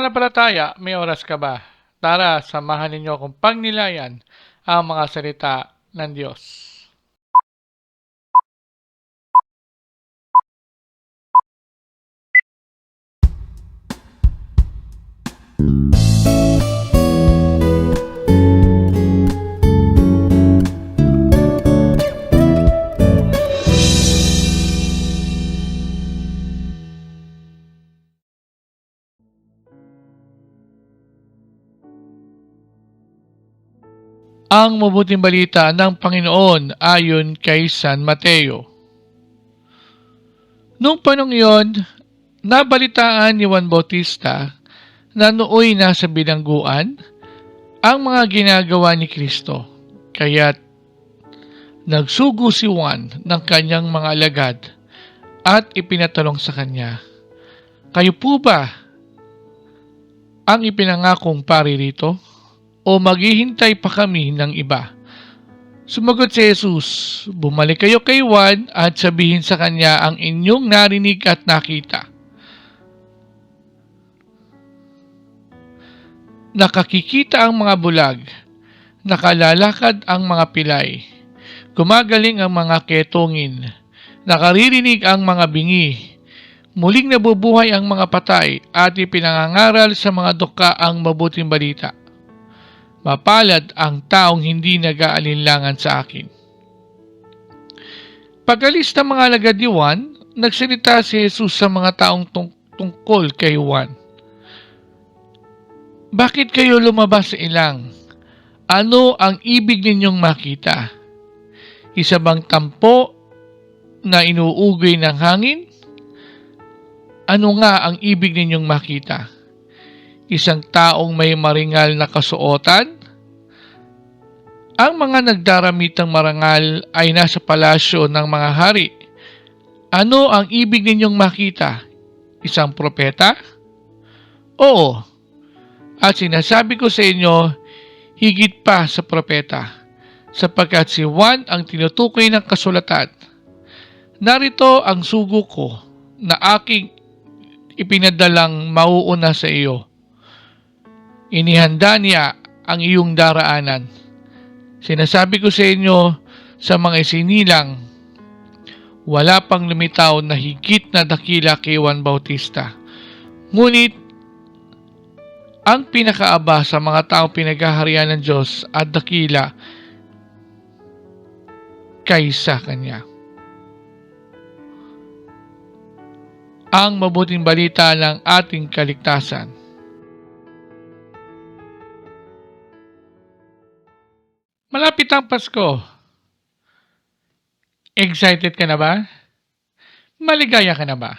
Pananampalataya, may oras ka ba? Tara, samahan ninyo akong pagnilayan ang mga salita ng Diyos. Ang mabuting balita ng Panginoon ayon kay San Mateo. Noong panong iyon, nabalitaan ni Juan Bautista na nooy nasa bilangguan ang mga ginagawa ni Kristo. Kaya't nagsugo si Juan ng kanyang mga alagad at ipinatanong sa kanya, "Kayo po ba ang ipinangakong pari rito? O maghihintay pa kami ng iba?" Sumagot si Jesus, "Bumalik kayo kay Juan at sabihin sa kanya ang inyong narinig at nakita. Nakakikita ang mga bulag, nakalalakad ang mga pilay, gumagaling ang mga ketongin, nakaririnig ang mga bingi, muling nabubuhay ang mga patay at ipinangangaral sa mga duka ang mabuting balita. Mapalad ang taong hindi nag-aalinlangan sa akin." Pag-alis ng mga alagad ni Juan, nagsalita si Jesus sa mga taong tungkol kay Juan. "Bakit kayo lumabas sa ilang? Ano ang ibig ninyong makita? Isa bang tampo na inuugoy ng hangin? Ano nga ang ibig ninyong makita? Isang taong may maringal na kasuotan? Ang mga nagdaramitang marangal ay nasa palasyo ng mga hari. Ano ang ibig ninyong makita? Isang propeta? Oo, at sinasabi ko sa inyo, higit pa sa propeta, sapagkat si Juan ang tinutukoy ng kasulatan. Narito ang sugo ko na aking ipinadalang mauuna sa iyo. Inihanda niya ang iyong daraanan. Sinasabi ko sa inyo, sa mga isinilang, wala pang lumitaw na higit na dakila kay Juan Bautista. Ngunit, ang pinakaaba sa mga taong pinaghaharian ng Diyos at dakila kaysa kanya." Ang mabuting balita ng ating kaligtasan. Malapit ang Pasko. Excited ka na ba? Maligaya ka na ba?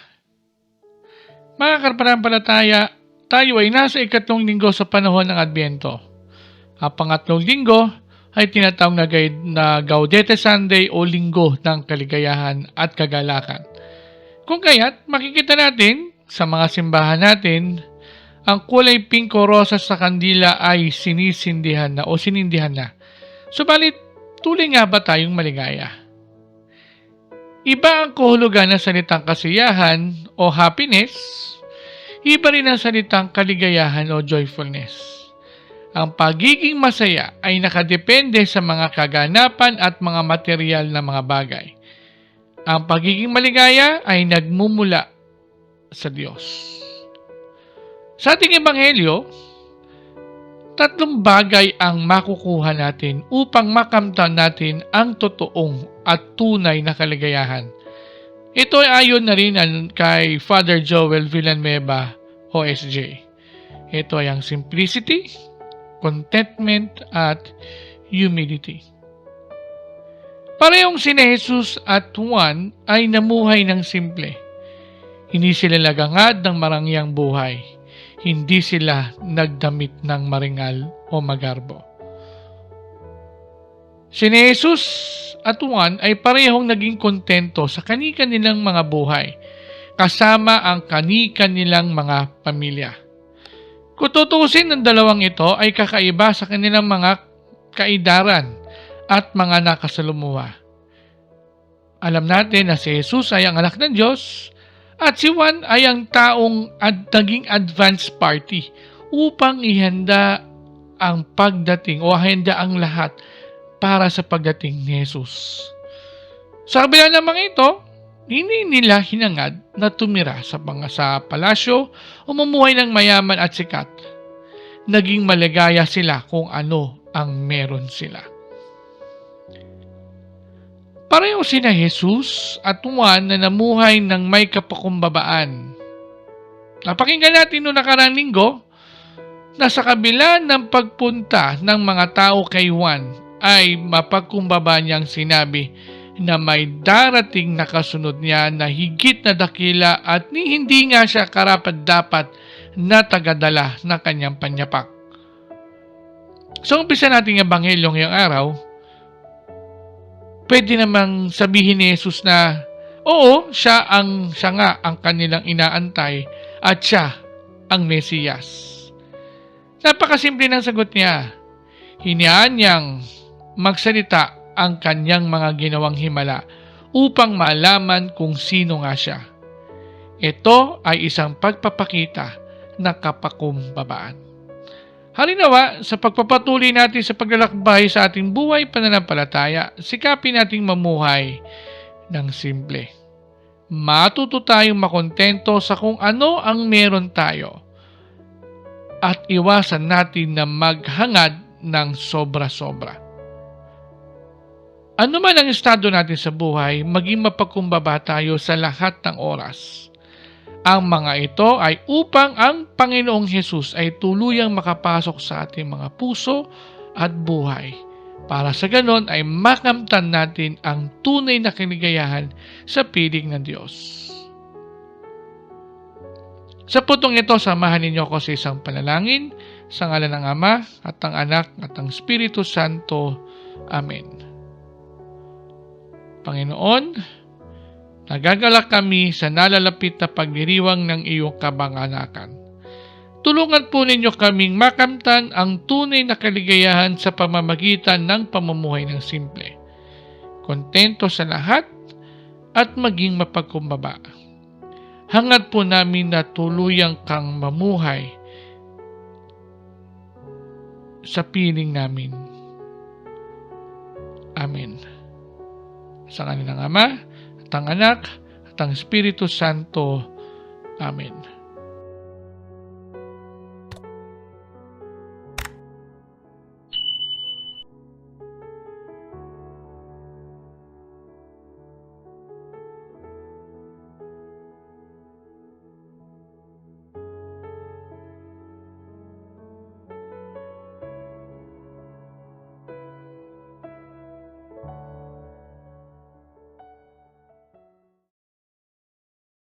Mga kapanampalataya, tayo ay nasa ikatlong linggo sa panahon ng Adbyento. Ang pangatlong linggo ay tinatawag na Gaudete Sunday o Linggo ng Kaligayahan at Kagalakan. Kung kaya't makikita natin sa mga simbahan natin, ang kulay pink o rosas sa kandila ay sinindihan na. Subalit, tuloy nga ba tayong maligaya? Iba ang kahulugan ng salitang kasiyahan o happiness, iba rin ang salitang kaligayahan o joyfulness. Ang pagiging masaya ay nakadepende sa mga kaganapan at mga material na mga bagay. Ang pagiging maligaya ay nagmumula sa Diyos. Sa ating ebanghelyo, 3 bagay ang makukuha natin upang makamtan natin ang totoong at tunay na kaligayahan. Ito ay ayon na rin kay Father Joel Villanueva, OSJ. Ito ay ang simplicity, contentment, at humility. Parehong sina Jesus at Juan ay namuhay ng simple. Hindi sila nagangad ng marangyang buhay. Hindi sila nagdamit ng maringal o magarbo. Sina Jesus at Juan ay parehong naging kontento sa kani-kanilang mga buhay, kasama ang kani-kanilang mga pamilya. Kung tutuusin ng dalawang ito ay kakaiba sa kanilang mga kaedaran at mga nakasalumuha. Alam natin na si Jesus ay ang anak ng Diyos At si Juan ay ang taong naging advance party upang ihanda ang pagdating o handa ang lahat para sa pagdating ni Jesus. Sa kabila namang ito, hindi nila hinangad na tumira sa palasyo o mamuhay ng mayaman at sikat. Naging maligaya sila kung ano ang meron sila. Pareho sina Jesus at Juan na namuhay ng may kapakumbabaan. Napakinggan natin noong nakarang linggo na sa kabila ng pagpunta ng mga tao kay Juan ay mapagkumbaba niyang sinabi na may darating na kasunod niya na higit na dakila at hindi nga siya karapat-dapat na tagadala ng kanyang panyapak. So, umpisa natin ang ebanghelyo ngayong araw. Pwede namang sabihin ni Jesus na, oo, siya nga ang kanilang inaantay at siya ang Mesiyas. Napakasimple ng sagot niya. Hinayaan niyang magsalita ang kanyang mga ginawang himala upang malaman kung sino nga siya. Ito ay isang pagpapakita ng kapakumbabaan. Halinawa, sa pagpapatuloy natin sa paglalakbay sa ating buhay pananampalataya, sikapin nating mamuhay ng simple. Matuto tayong makontento sa kung ano ang meron tayo at iwasan natin na maghangad ng sobra-sobra. Ano man ang estado natin sa buhay, maging mapagkumbaba tayo sa lahat ng oras. Ang mga ito ay upang ang Panginoong Hesus ay tuluyang makapasok sa ating mga puso at buhay. Para sa ganon ay makamtan natin ang tunay na kaligayahan sa piling ng Diyos. Sa putong ito, samahan ninyo ako sa isang panalangin sa ngalan ng Ama at ng Anak at ng Espiritu Santo. Amen. Panginoon, nagagalak kami sa nalalapit na pagdiriwang ng iyong kabanganakan. Tulungan po ninyo kaming makamtan ang tunay na kaligayahan sa pamamagitan ng pamumuhay ng simple. Kontento sa lahat at maging mapagkumbaba. Hangad po namin na tuluyang kang mamuhay sa piling namin. Amen. Sa ngalan ng Ama, at ang Anak, at ang Espiritu Santo. Amen.